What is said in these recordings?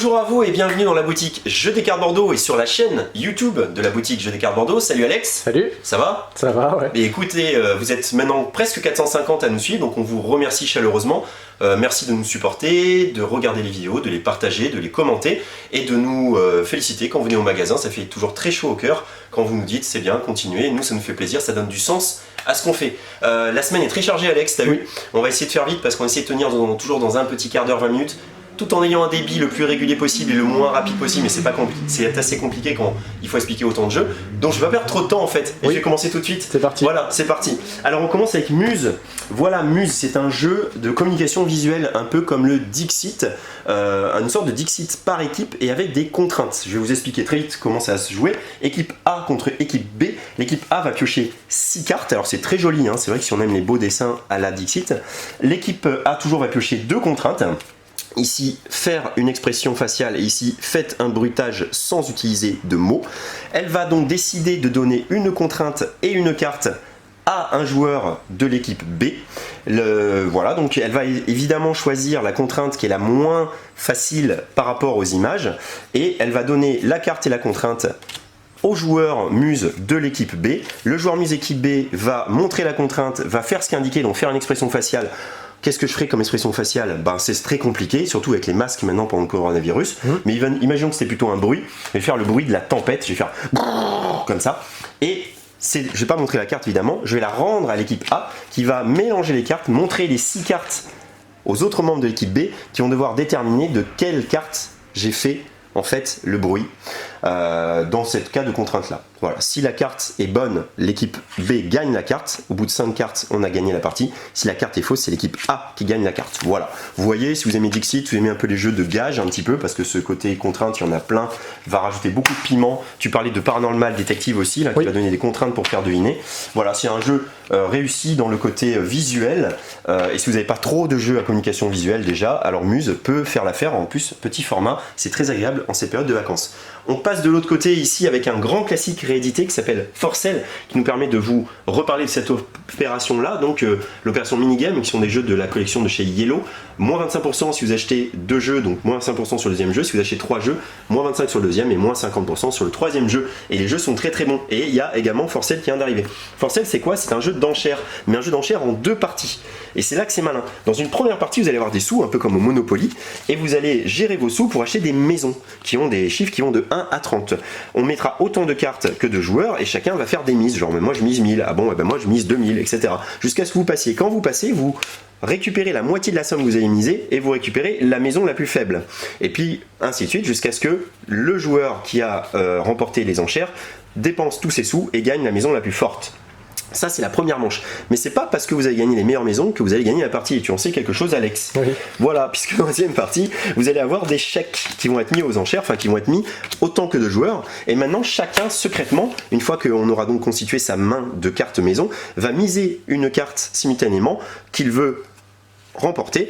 Bonjour à vous et bienvenue dans la boutique Jeux des cartes Bordeaux et sur la chaîne YouTube de la boutique Jeux des cartes Bordeaux. Salut Alex. Salut. Ça va? Ça va, ouais. Et écoutez, vous êtes maintenant presque 450 à nous suivre, donc on vous remercie chaleureusement. Merci de nous supporter, de regarder les vidéos, de les partager, de les commenter et de nous féliciter quand vous venez au magasin. Ça fait toujours très chaud au cœur quand vous nous dites c'est bien, continuez. Nous, ça nous fait plaisir, ça donne du sens à ce qu'on fait. La semaine est très chargée, Alex, t'as vu? On va essayer de faire vite parce qu'on essaie de tenir toujours dans un petit quart d'heure, 20 minutes. Tout en ayant un débit le plus régulier possible et le moins rapide possible, mais c'est pas compliqué, c'est assez compliqué quand il faut expliquer autant de jeux. Donc je vais pas perdre trop de temps en fait, et je vais commencer tout de suite. C'est parti. Voilà, c'est parti. Alors on commence avec Muse. Voilà, Muse, c'est un jeu de communication visuelle, un peu comme le Dixit, une sorte de Dixit par équipe et avec des contraintes. Je vais vous expliquer très vite comment ça va se jouer. Équipe A contre équipe B. L'équipe A va piocher 6 cartes, alors c'est très joli, hein. C'est vrai que si on aime les beaux dessins à la Dixit. L'équipe A toujours va piocher 2 contraintes. Ici, faire une expression faciale et ici, faites un bruitage sans utiliser de mots. Elle va donc décider de donner une contrainte et une carte à un joueur de l'équipe B. Voilà, donc elle va évidemment choisir la contrainte qui est la moins facile par rapport aux images et elle va donner la carte et la contrainte au joueur Muse de l'équipe B. Le joueur Muse équipe B va montrer la contrainte, va faire ce qui est indiqué, donc faire une expression faciale. Qu'est-ce que je ferai comme expression faciale? C'est très compliqué, surtout avec les masques maintenant pendant le coronavirus. Mais imaginons que c'était plutôt un bruit. Je vais faire le bruit de la tempête, je vais faire comme ça. Et je vais pas montrer la carte évidemment, je vais la rendre à l'équipe A qui va mélanger les cartes, montrer les 6 cartes aux autres membres de l'équipe B qui vont devoir déterminer de quelle carte j'ai fait en fait le bruit dans ce cas de contrainte là. Voilà, si la carte est bonne, l'équipe B gagne la carte. Au bout de 5 cartes, on a gagné la partie. Si la carte est fausse, c'est l'équipe A qui gagne la carte. Voilà, vous voyez, si vous aimez Dixit, vous aimez un peu les jeux de gage un petit peu, parce que ce côté contrainte, il y en a plein, va rajouter beaucoup de piment. Tu parlais de Paranormal Detective aussi, là, qui va donner des contraintes pour faire deviner. Voilà, c'est un jeu réussi dans le côté visuel, et si vous n'avez pas trop de jeux à communication visuelle déjà, alors Muse peut faire l'affaire. En plus, petit format, c'est très agréable en ces périodes de vacances. On passe de l'autre côté ici avec un grand classique réédité qui s'appelle Forcel, qui nous permet de vous reparler de cette opération là, donc l'opération minigame, qui sont des jeux de la collection de chez Yellow. Moins 25% si vous achetez 2 jeux, donc moins 5% sur le deuxième jeu. Si vous achetez 3 jeux, moins 25% sur le deuxième et moins 50% sur le troisième jeu. Et les jeux sont très très bons. Et il y a également Forcel qui vient d'arriver. Forcel, c'est quoi? C'est un jeu d'enchères, mais un jeu d'enchères en 2 parties. Et c'est là que c'est malin. Dans une première partie, vous allez avoir des sous, un peu comme au Monopoly, et vous allez gérer vos sous pour acheter des maisons qui ont des chiffres qui vont de 1 à 30. On mettra autant de cartes que de joueurs et chacun va faire des mises. Genre, moi je mise 1000, ah bon, moi je mise 2000, etc. Jusqu'à ce que vous passiez. Quand vous passez, vous récupérez la moitié de la somme que vous avez misée et vous récupérez la maison la plus faible. Et puis ainsi de suite jusqu'à ce que le joueur qui a remporté les enchères dépense tous ses sous et gagne la maison la plus forte. Ça c'est la première manche, mais c'est pas parce que vous avez gagné les meilleures maisons que vous allez gagner la partie. Et tu en sais quelque chose, Alex? Oui. Voilà, puisque dans la deuxième partie, vous allez avoir des chèques qui vont être mis aux enchères, enfin qui vont être mis autant que de joueurs. Et maintenant, chacun secrètement, une fois qu'on aura donc constitué sa main de cartes maison, va miser une carte simultanément qu'il veut remporter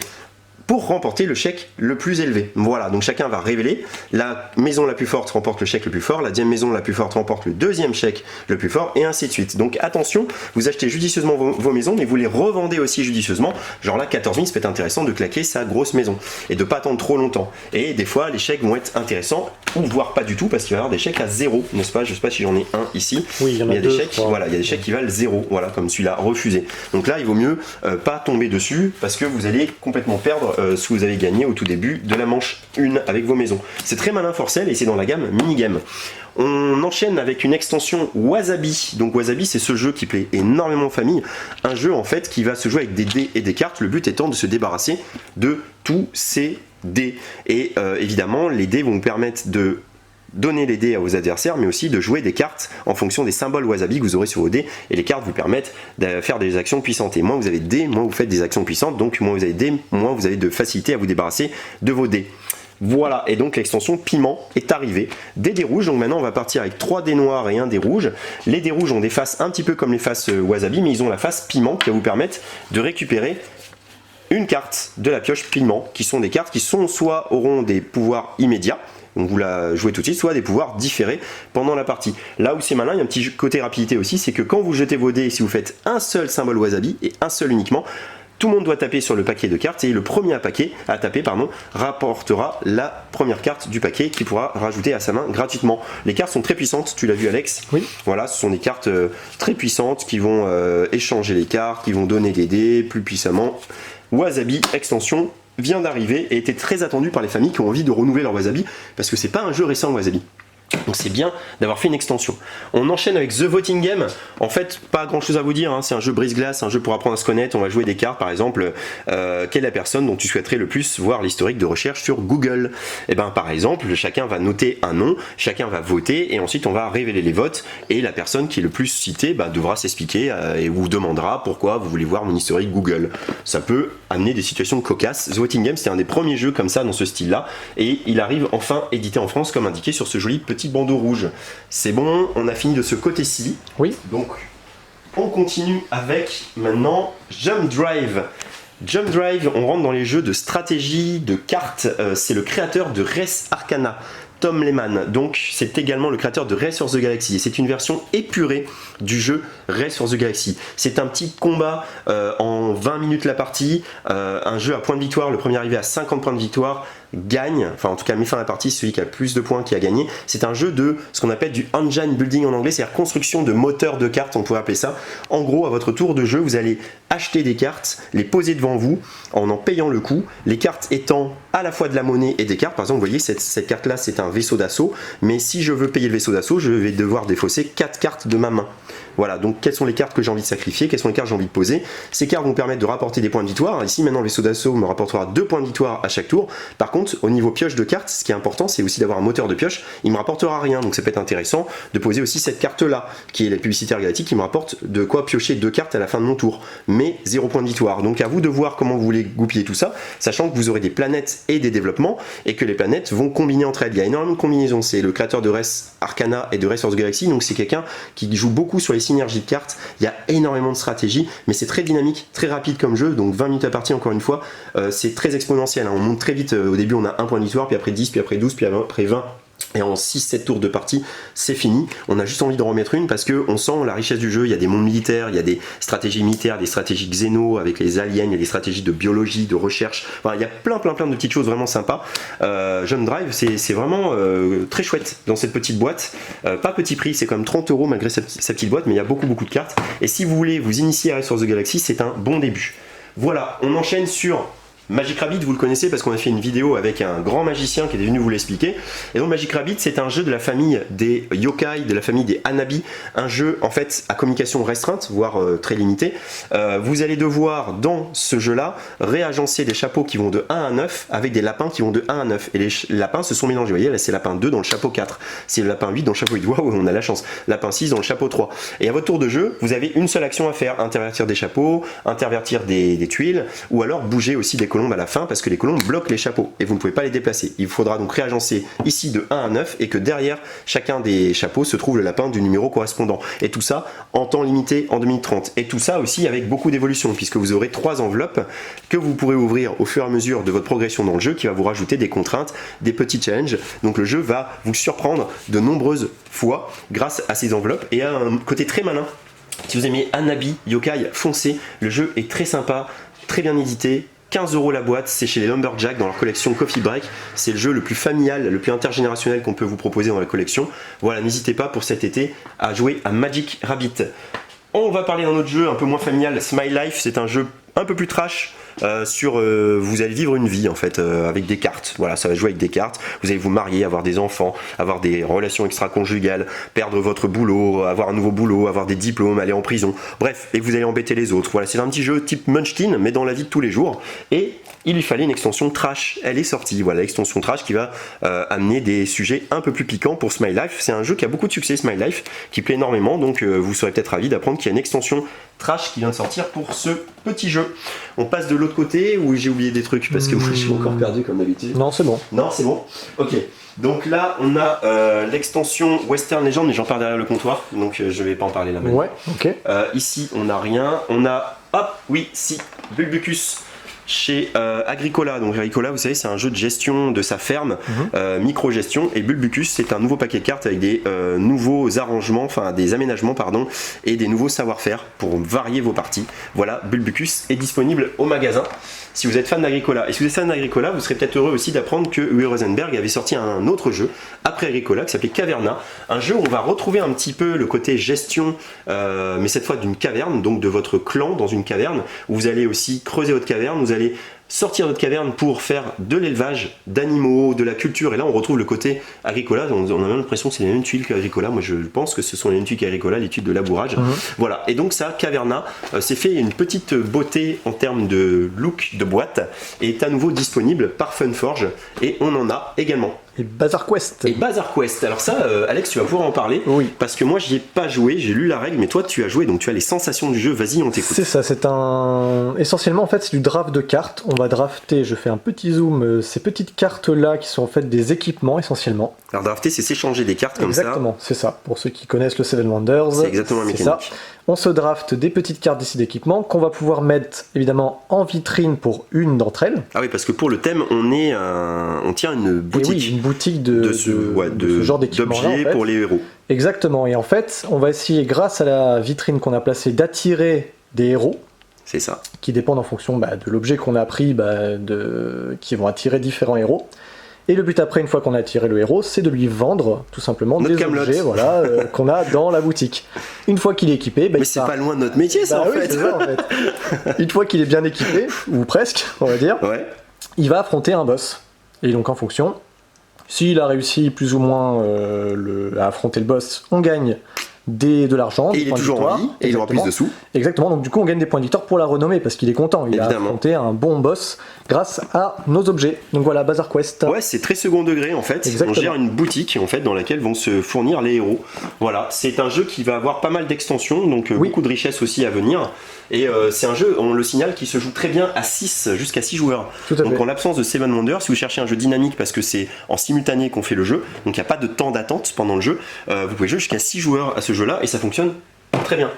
pour remporter le chèque le plus élevé. Voilà, donc chacun va révéler. La maison la plus forte remporte le chèque le plus fort, la deuxième maison la plus forte remporte le deuxième chèque le plus fort, et ainsi de suite. Donc attention, vous achetez judicieusement vos maisons, mais vous les revendez aussi judicieusement. Genre là, 14 000, ça peut être intéressant de claquer sa grosse maison, et de pas attendre trop longtemps. Et des fois, les chèques vont être intéressants, ou voire pas du tout, parce qu'il va y avoir des chèques à 0, n'est-ce pas? Je sais pas si j'en ai un ici, oui, il y a des chèques, voilà, il y a des chèques qui valent 0, voilà, comme celui-là, refusé. Donc là, il vaut mieux pas tomber dessus, parce que vous allez complètement perdre ce que vous avez gagné au tout début de la manche 1 avec vos maisons. C'est très malin Forcel et c'est dans la gamme minigame. On enchaîne avec une extension Wasabi. Donc Wasabi, c'est ce jeu qui plaît énormément aux familles. Un jeu en fait qui va se jouer avec des dés et des cartes. Le but étant de se débarrasser de tous ces dés. Et évidemment, les dés vont vous permettre de donner les dés à vos adversaires, mais aussi de jouer des cartes en fonction des symboles Wasabi que vous aurez sur vos dés, et les cartes vous permettent de faire des actions puissantes. Et moins vous avez de dés, moins vous faites des actions puissantes, donc moins vous avez de dés, moins vous avez de facilité à vous débarrasser de vos dés. Voilà, et donc l'extension piment est arrivée. Des dés rouges, donc maintenant on va partir avec 3 dés noirs et 1 dé rouge. Les dés rouges ont des faces un petit peu comme les faces Wasabi, mais ils ont la face piment qui va vous permettre de récupérer une carte de la pioche piment, qui sont des cartes qui soit auront des pouvoirs immédiats, donc vous la jouez tout de suite, soit des pouvoirs différés pendant la partie. Là où c'est malin, il y a un petit côté rapidité aussi, c'est que quand vous jetez vos dés, si vous faites un seul symbole Wasabi, et un seul uniquement, Tout le monde doit taper sur le paquet de cartes et le premier à taper rapportera la première carte du paquet qu'il pourra rajouter à sa main gratuitement. Les cartes sont très puissantes, tu l'as vu Alex? Oui. Voilà, ce sont des cartes très puissantes qui vont échanger les cartes, qui vont donner des dés plus puissamment. Wasabi Extension vient d'arriver et était très attendu par les familles qui ont envie de renouveler leur Wasabi parce que c'est pas un jeu récent Wasabi. Donc c'est bien d'avoir fait une extension. On enchaîne avec The Voting Game. En fait, pas grand chose à vous dire, hein. C'est un jeu brise-glace, un jeu pour apprendre à se connaître. On va jouer des cartes, par exemple, quelle est la personne dont tu souhaiterais le plus voir l'historique de recherche sur Google. Et ben par exemple, chacun va noter un nom, chacun va voter et ensuite on va révéler les votes et la personne qui est le plus citée devra s'expliquer et vous demandera pourquoi vous voulez voir mon historique Google. Ça peut amener des situations cocasses. The Voting Game, c'était un des premiers jeux comme ça dans ce style-là et il arrive enfin édité en France comme indiqué sur ce joli petit bandeau rouge. C'est bon, on a fini de ce côté-ci. Oui. Donc, on continue avec maintenant Jump Drive. Jump Drive, on rentre dans les jeux de stratégie, de cartes. C'est le créateur de Res Arcana, Tom Lehman. Donc, c'est également le créateur de Race for the Galaxy. Et c'est une version épurée du jeu Race for the Galaxy. C'est un petit combat en 20 minutes la partie. Un jeu à points de victoire. Le premier arrivé à 50 points de victoire gagne, enfin en tout cas met fin à la partie, celui qui a le plus de points qui a gagné. C'est un jeu de ce qu'on appelle du engine building en anglais, c'est-à-dire construction de moteurs de cartes, on pourrait appeler ça. En gros, à votre tour de jeu, vous allez acheter des cartes, les poser devant vous en payant le coût, les cartes étant à la fois de la monnaie et des cartes. Par exemple, vous voyez, cette carte-là, c'est un vaisseau d'assaut, mais si je veux payer le vaisseau d'assaut, je vais devoir défausser 4 cartes de ma main. Voilà, donc quelles sont les cartes que j'ai envie de sacrifier, quelles sont les cartes que j'ai envie de poser. Ces cartes vont permettre de rapporter des points de victoire. Ici, maintenant, le vaisseau d'assaut me rapportera 2 points de victoire à chaque tour. Par contre, au niveau pioche de cartes, ce qui est important, c'est aussi d'avoir un moteur de pioche. Il me rapportera rien, donc ça peut être intéressant de poser aussi cette carte-là, qui est la publicitaire galactique, qui me rapporte de quoi piocher 2 cartes à la fin de mon tour, mais 0 points de victoire. Donc à vous de voir comment vous voulez goupiller tout ça, sachant que vous aurez des planètes et des développements, et que les planètes vont combiner entre elles. Il y a énormément de combinaisons. C'est le créateur de Res Arcana et de Race for the Galaxy, donc c'est quelqu'un qui joue beaucoup sur les synergies de cartes. Il y a énormément de stratégies, mais c'est très dynamique, très rapide comme jeu, donc 20 minutes à partie encore une fois, c'est très exponentiel, hein. On monte très vite, au début on a 1 point de victoire, puis après 10, puis après 12, puis après 20. Et en 6-7 tours de partie, c'est fini. On a juste envie de remettre une parce qu'on sent la richesse du jeu. Il y a des mondes militaires, il y a des stratégies militaires, des stratégies xéno avec les aliens, il y a des stratégies de biologie, de recherche. Enfin, il y a plein de petites choses vraiment sympas. Jump Drive, c'est vraiment très chouette dans cette petite boîte. Pas petit prix, c'est quand même 30 € malgré sa petite boîte, mais il y a beaucoup de cartes. Et si vous voulez vous initier à Race for the Galaxy, c'est un bon début. Voilà, on enchaîne sur Magic Rabbit, vous le connaissez parce qu'on a fait une vidéo avec un grand magicien qui est venu vous l'expliquer. Et donc Magic Rabbit, c'est un jeu de la famille des yokai, de la famille des hanabi, un jeu en fait à communication restreinte, voire très limitée. Vous allez devoir dans ce jeu-là réagencer des chapeaux qui vont de 1 à 9 avec des lapins qui vont de 1 à 9. Et les lapins se sont mélangés. Vous voyez, là c'est lapin 2 dans le chapeau 4, c'est le lapin 8 dans le chapeau 8. Waouh, on a la chance. Lapin 6 dans le chapeau 3. Et à votre tour de jeu, vous avez une seule action à faire, intervertir des chapeaux, intervertir des tuiles, ou alors bouger aussi des colombes à la fin parce que les colombes bloquent les chapeaux et vous ne pouvez pas les déplacer. Il faudra donc réagencer ici de 1 à 9 et que derrière chacun des chapeaux se trouve le lapin du numéro correspondant. Et tout ça en temps limité en 2030. Et tout ça aussi avec beaucoup d'évolution puisque vous aurez 3 enveloppes que vous pourrez ouvrir au fur et à mesure de votre progression dans le jeu qui va vous rajouter des contraintes, des petits challenges. Donc le jeu va vous surprendre de nombreuses fois grâce à ces enveloppes et à un côté très malin. Si vous aimez Hanabi, Yokai, foncez. Le jeu est très sympa, très bien édité. 15 € la boîte, c'est chez les Lumberjack dans leur collection Coffee Break. C'est le jeu le plus familial, le plus intergénérationnel qu'on peut vous proposer dans la collection. Voilà, n'hésitez pas pour cet été à jouer à Magic Rabbit. On va parler d'un autre jeu un peu moins familial, Smile Life. C'est un jeu un peu plus trash. Vous allez vivre une vie en fait avec des cartes. Voilà, ça va jouer avec des cartes. Vous allez vous marier, avoir des enfants, avoir des relations extra-conjugales, perdre votre boulot, avoir un nouveau boulot, avoir des diplômes, aller en prison. Bref, et vous allez embêter les autres. Voilà, c'est un petit jeu type Munchkin, mais dans la vie de tous les jours. Et il lui fallait une extension trash. Elle est sortie. Voilà, l'extension trash qui va amener des sujets un peu plus piquants pour Smile Life. C'est un jeu qui a beaucoup de succès, Smile Life, qui plaît énormément. Donc vous serez peut-être ravis d'apprendre qu'il y a une extension trash qui vient de sortir pour ce petit jeu. On passe de l'autre côté où j'ai oublié des trucs parce que moi je suis encore perdu comme d'habitude. Non, c'est bon. Non, c'est bon. Ok. Donc là, on a l'extension Western Legend, mais j'en parle derrière le comptoir, donc je vais pas en parler là maintenant. Ouais, ok. Ici, on n'a rien. On a, hop, oui, si, Bulbucus. chez Agricola. Donc Agricola, vous savez, c'est un jeu de gestion de sa ferme, micro-gestion. Et Bulbucus, c'est un nouveau paquet de cartes avec des nouveaux arrangements, enfin des aménagements, pardon, et des nouveaux savoir-faire pour varier vos parties. Voilà, Bulbucus est disponible au magasin si vous êtes fan d'Agricola. Et si vous êtes fan d'Agricola, vous serez peut-être heureux aussi d'apprendre que Uwe Rosenberg avait sorti un autre jeu après Agricola qui s'appelait Caverna. Un jeu où on va retrouver un petit peu le côté gestion, mais cette fois d'une caverne, donc de votre clan dans une caverne, où vous allez aussi creuser votre caverne, vous allez sortir de votre caverne pour faire de l'élevage d'animaux, de la culture, et là on retrouve le côté Agricola. On a même l'impression que c'est les mêmes tuiles qu'Agricola. Moi je pense que ce sont les mêmes tuiles qu'Agricola, les tuiles de labourage. Voilà, et donc ça, Caverna, c'est fait une petite beauté en termes de look de boîte, et est à nouveau disponible par Funforge, et on en a également. Et Bazaar Quest. Et Bazaar Quest. Alors ça, Alex, tu vas pouvoir en parler. Oui. Parce que moi, j'y ai pas joué, j'ai lu la règle, mais toi, tu as joué, donc tu as les sensations du jeu. Vas-y, on t'écoute. C'est ça, c'est un... Essentiellement, en fait, c'est du draft de cartes. On va drafter, je fais un petit zoom, ces petites cartes-là qui sont en fait des équipements, essentiellement. Alors drafter, c'est s'échanger des cartes comme Exactement, c'est ça. Pour ceux qui connaissent le Seven Wonders, c'est exactement la mécanique. ça. On se draft des petites cartes d'ici d'équipement qu'on va pouvoir mettre, évidemment, en vitrine pour une d'entre elles. Ah oui, parce que pour le thème, on tient une boutique. Et oui, une boutique de ce genre d'équipement d'objets en fait. pour les héros. Exactement, et en fait, on va essayer, grâce à la vitrine qu'on a placée, d'attirer des héros. C'est ça. Qui dépendent en fonction de l'objet qu'on a pris, qui vont attirer différents héros. Et le but après, une fois qu'on a attiré le héros, c'est de lui vendre tout simplement notre des Kaamelott. objets qu'on a dans la boutique. Une fois qu'il est équipé, mais c'est pas loin de notre métier ça, oui, c'est ça, en fait. Une fois qu'il est bien équipé, ou presque, on va dire, il va affronter un boss. Et donc en fonction, s'il a réussi plus ou moins à affronter le boss, on gagne de l'argent. Et il est toujours en vie, et il aura plus de sous. Exactement, donc du coup on gagne des points de victoire pour la renommée, parce qu'il est content, il a affronté un bon boss grâce à nos objets. Donc voilà, Bazaar Quest. Ouais, c'est très second degré en fait. Exactement. On gère une boutique en fait dans laquelle vont se fournir les héros. Voilà, c'est un jeu qui va avoir pas mal d'extensions, donc beaucoup de richesses aussi à venir. Et c'est un jeu, on le signale, qui se joue très bien à 6, jusqu'à 6 joueurs. Donc en l'absence de Seven Wonders, si vous cherchez un jeu dynamique parce que c'est en simultané qu'on fait le jeu, donc il n'y a pas de temps d'attente pendant le jeu, vous pouvez jouer jusqu'à 6 joueurs à ce jeu-là et ça fonctionne très bien.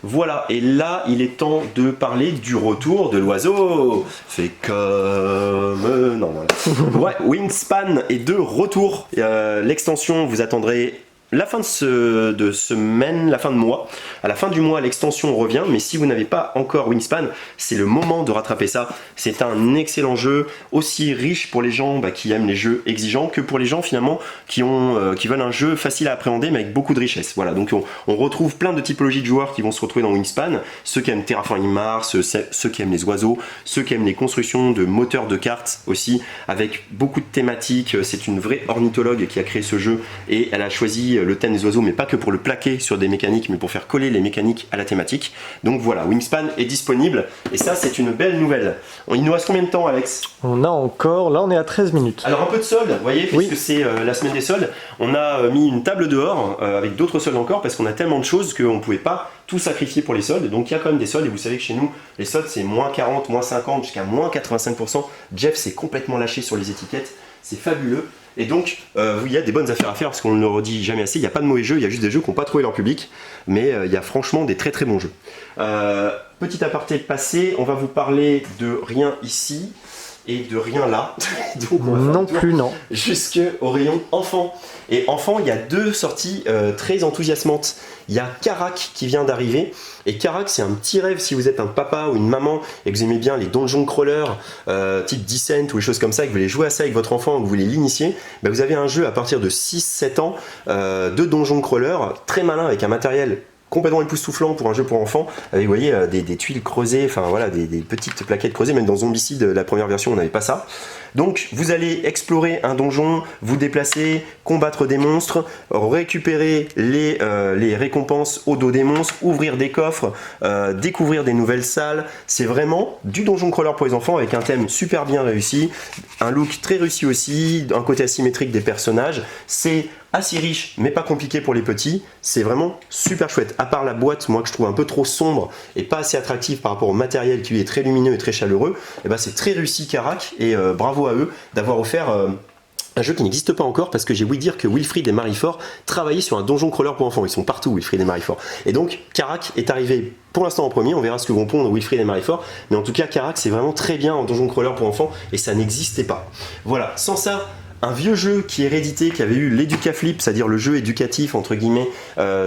Voilà, et là il est temps de parler du retour de l'oiseau. Fait comme... Non, voilà. Ouais, Wingspan est de retour. L'extension, vous attendrez la fin de semaine, la fin de mois. À la fin du mois, l'extension revient, mais si vous n'avez pas encore Wingspan, c'est le moment de rattraper ça. C'est un excellent jeu, aussi riche pour les gens qui aiment les jeux exigeants que pour les gens finalement qui veulent un jeu facile à appréhender mais avec beaucoup de richesse. Voilà, donc on retrouve plein de typologies de joueurs qui vont se retrouver dans Wingspan. Ceux qui aiment Terraforming Mars, ceux qui aiment les oiseaux, ceux qui aiment les constructions de moteurs de cartes aussi, avec beaucoup de thématiques. C'est une vraie ornithologue qui a créé ce jeu et elle a choisi le thème des oiseaux, mais pas que pour le plaquer sur des mécaniques, mais pour faire coller les mécaniques à la thématique. Donc voilà, Wingspan est disponible, et ça c'est une belle nouvelle. Il nous reste combien de temps, Alex? On a encore, là on est à 13 minutes. Alors un peu de soldes, vous voyez, puisque c'est la semaine des soldes, on a mis une table dehors, avec d'autres soldes encore, parce qu'on a tellement de choses qu'on ne pouvait pas tout sacrifier pour les soldes, donc il y a quand même des soldes, et vous savez que chez nous, les soldes c'est moins 40, moins 50, jusqu'à moins 85%. Jeff s'est complètement lâché sur les étiquettes, c'est fabuleux. Et donc, il y a des bonnes affaires à faire, parce qu'on ne le redit jamais assez, il n'y a pas de mauvais jeux, il y a juste des jeux qui n'ont pas trouvé leur public, mais il y a franchement des très très bons jeux. Petit aparté passé, on va vous parler de rien ici, et de rien là. Donc, non plus, non. Jusqu'au rayon enfant. Et enfant, il y a deux sorties très enthousiasmantes. Il y a Karak qui vient d'arriver. Et Karak, c'est un petit rêve si vous êtes un papa ou une maman et que vous aimez bien les donjon crawlers type Descent ou des choses comme ça, et que vous voulez jouer à ça avec votre enfant ou que vous voulez l'initier, bah vous avez un jeu à partir de 6-7 ans de donjon crawler très malin avec un matériel complètement époustouflant pour un jeu pour enfants, avec vous voyez des tuiles creusées, enfin voilà, des petites plaquettes creusées. Même dans Zombicide, la première version, on n'avait pas ça. Donc vous allez explorer un donjon, vous déplacer, combattre des monstres, récupérer les récompenses au dos des monstres, ouvrir des coffres, découvrir des nouvelles salles. C'est vraiment du donjon crawler pour les enfants avec un thème super bien réussi, un look très réussi aussi, un côté asymétrique des personnages. C'est assez riche mais pas compliqué pour les petits, c'est vraiment super chouette. À part la boîte, moi que je trouve un peu trop sombre et pas assez attractive par rapport au matériel qui lui est très lumineux et très chaleureux, et ben c'est très réussi Karak, et bravo à eux d'avoir offert Un jeu qui n'existe pas encore parce que j'ai ouï dire que Wilfried et Marie-Fort travaillaient sur un donjon crawler pour enfants. Ils sont partout, Wilfried et Marie-Fort. Et donc, Karak est arrivé pour l'instant en premier. On verra ce que vont pondre Wilfried et Marie-Fort. Mais en tout cas, Karak, c'est vraiment très bien en donjon crawler pour enfants et ça n'existait pas. Voilà, sans ça, un vieux jeu qui est réédité, qui avait eu l'Educaflip, c'est-à-dire le jeu éducatif entre guillemets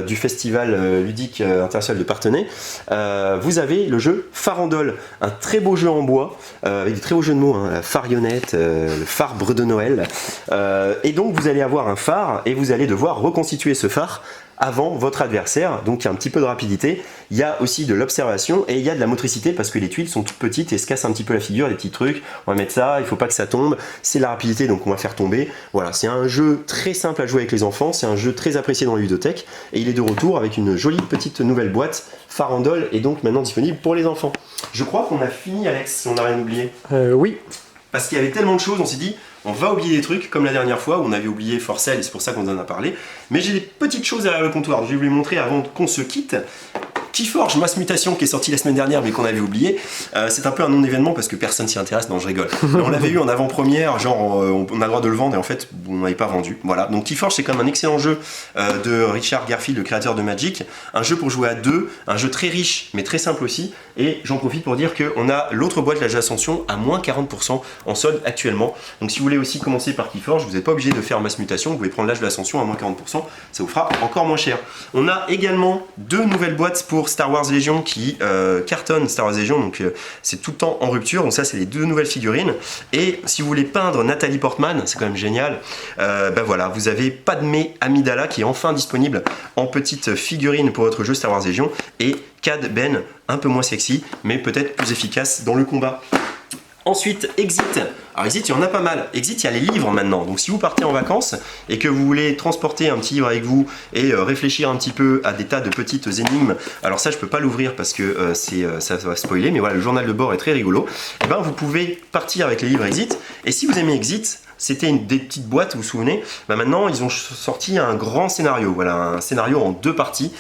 du festival ludique international de Parthenay. Vous avez le jeu Farandole, un très beau jeu en bois, avec des très beaux jeux de mots, hein, la farionnette, le farbre de Noël. Et donc vous allez avoir un phare et vous allez devoir reconstituer ce phare avant votre adversaire, donc il y a un petit peu de rapidité, il y a aussi de l'observation et il y a de la motricité parce que les tuiles sont toutes petites et se cassent un petit peu la figure, des petits trucs, on va mettre ça, il faut pas que ça tombe, c'est la rapidité donc on va faire tomber, voilà, c'est un jeu très simple à jouer avec les enfants, c'est un jeu très apprécié dans les ludothèques et il est de retour avec une jolie petite nouvelle boîte, Farandole est donc maintenant disponible pour les enfants. Je crois qu'on a fini Alex, si on n'a rien oublié. Oui. Parce qu'il y avait tellement de choses, on s'est dit, on va oublier des trucs, comme la dernière fois où on avait oublié Forcell, et c'est pour ça qu'on en a parlé. Mais j'ai des petites choses derrière le comptoir, je vais vous les montrer avant qu'on se quitte. Keyforge Mass Mutation qui est sorti la semaine dernière mais qu'on avait oublié, c'est un peu un non-événement parce que personne s'y intéresse, non je rigole. Mais on l'avait eu en avant-première, genre on a le droit de le vendre et en fait on n'avait pas vendu. Voilà, donc Keyforge c'est quand même un excellent jeu de Richard Garfield, le créateur de Magic, un jeu pour jouer à deux, un jeu très riche mais très simple aussi, et j'en profite pour dire qu'on a l'autre boîte, l'âge d'Ascension, à moins 40% en solde actuellement. Donc si vous voulez aussi commencer par Keyforge, vous n'êtes pas obligé de faire Mass Mutation, vous pouvez prendre l'âge de l'Ascension à moins 40%, ça vous fera encore moins cher. On a également deux nouvelles boîtes pour Star Wars Legion qui cartonnent Star Wars Legion, donc c'est tout le temps en rupture, donc ça c'est les deux nouvelles figurines. Et si vous voulez peindre Nathalie Portman, c'est quand même génial, ben voilà, vous avez Padmé Amidala qui est enfin disponible en petite figurine pour votre jeu Star Wars Legion, et Cad Ben, un peu moins sexy, mais peut-être plus efficace dans le combat. Ensuite, Exit. Alors Exit, il y en a pas mal. Exit, il y a les livres maintenant. Donc si vous partez en vacances et que vous voulez transporter un petit livre avec vous et réfléchir un petit peu à des tas de petites énigmes, alors ça je peux pas l'ouvrir parce que ça va spoiler, mais voilà, le journal de bord est très rigolo. Et ben vous pouvez partir avec les livres Exit. Et si vous aimez Exit, c'était des petites boîtes, vous vous souvenez, bah maintenant ils ont sorti un grand scénario, voilà, un scénario en deux parties,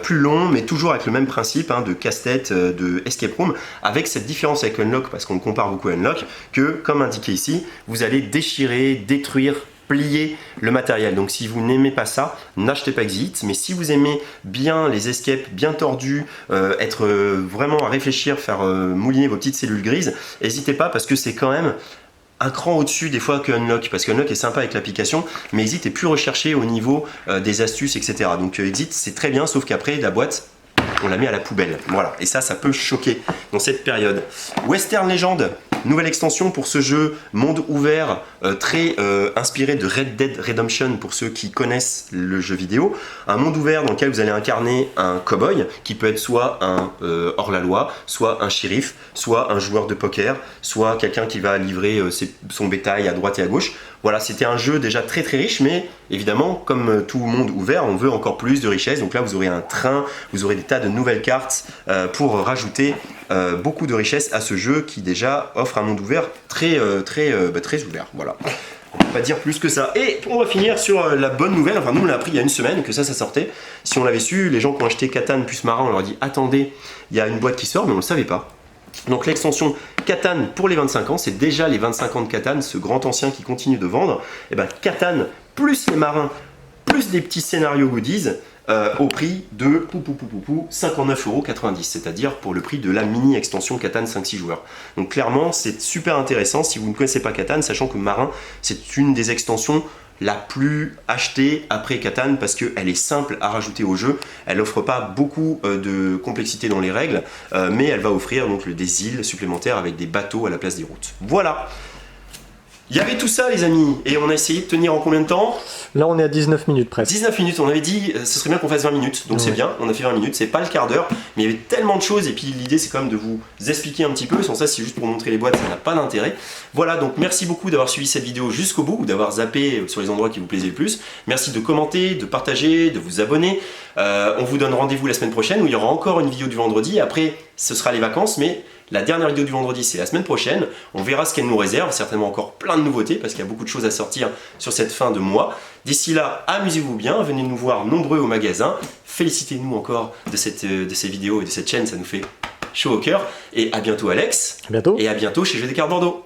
plus long mais toujours avec le même principe hein, de casse-tête, de escape room, avec cette différence avec Unlock, parce qu'on le compare beaucoup à Unlock, que comme indiqué ici, vous allez déchirer, détruire, plier le matériel. Donc si vous n'aimez pas ça, n'achetez pas Exit, mais si vous aimez bien les escapes bien tordus, être vraiment à réfléchir, faire mouliner vos petites cellules grises, n'hésitez pas parce que c'est quand même un cran au-dessus des fois que Unlock, parce que Unlock est sympa avec l'application, mais Exit est plus recherché au niveau des astuces, etc. Donc Exit c'est très bien, sauf qu'après la boîte, on la met à la poubelle. Voilà, et ça peut choquer dans cette période. Western Legend, nouvelle extension pour ce jeu monde ouvert, très inspiré de Red Dead Redemption pour ceux qui connaissent le jeu vidéo. Un monde ouvert dans lequel vous allez incarner un cow-boy qui peut être soit un hors-la-loi, soit un shérif, soit un joueur de poker, soit quelqu'un qui va livrer son bétail à droite et à gauche. Voilà, c'était un jeu déjà très très riche, mais évidemment, comme tout monde ouvert, on veut encore plus de richesse. Donc là, vous aurez un train, vous aurez des tas de nouvelles cartes pour rajouter beaucoup de richesse à ce jeu qui déjà offre un monde ouvert très ouvert. Voilà. On peut pas dire plus que ça. Et on va finir sur la bonne nouvelle. Enfin, nous, on l'a appris il y a une semaine que ça sortait. Si on l'avait su, les gens qui ont acheté Catan plus Marin, on leur a dit attendez, il y a une boîte qui sort, mais on ne le savait pas. Donc l'extension Catan pour les 25 ans, c'est déjà les 25 ans de Catan, ce grand ancien qui continue de vendre. Et ben Catan plus les marins, plus des petits scénarios goodies au prix de 59,90 €, c'est-à-dire pour le prix de la mini extension Catan 5-6 joueurs. Donc clairement, c'est super intéressant si vous ne connaissez pas Catan, sachant que Marin, c'est une des extensions la plus achetée après Catan parce qu'elle est simple à rajouter au jeu, elle offre pas beaucoup de complexité dans les règles, mais elle va offrir donc des îles supplémentaires avec des bateaux à la place des routes. Voilà. Il y avait tout ça les amis, et on a essayé de tenir en combien de temps? Là on est à 19 minutes presque. 19 minutes, on avait dit ce serait bien qu'on fasse 20 minutes, donc c'est bien, on a fait 20 minutes, c'est pas le quart d'heure, mais il y avait tellement de choses, et puis l'idée c'est quand même de vous expliquer un petit peu, sans ça c'est juste pour montrer les boîtes, ça n'a pas d'intérêt. Voilà, donc merci beaucoup d'avoir suivi cette vidéo jusqu'au bout, ou d'avoir zappé sur les endroits qui vous plaisaient le plus. Merci de commenter, de partager, de vous abonner. On vous donne rendez-vous la semaine prochaine, où il y aura encore une vidéo du vendredi, après ce sera les vacances, mais la dernière vidéo du vendredi, c'est la semaine prochaine. On verra ce qu'elle nous réserve, certainement encore plein de nouveautés, parce qu'il y a beaucoup de choses à sortir sur cette fin de mois. D'ici là, amusez-vous bien, venez nous voir nombreux au magasin. Félicitez-nous encore de ces vidéos et de cette chaîne, ça nous fait chaud au cœur. Et à bientôt Alex. À bientôt. Et à bientôt chez Jeux des Cartes Bordeaux.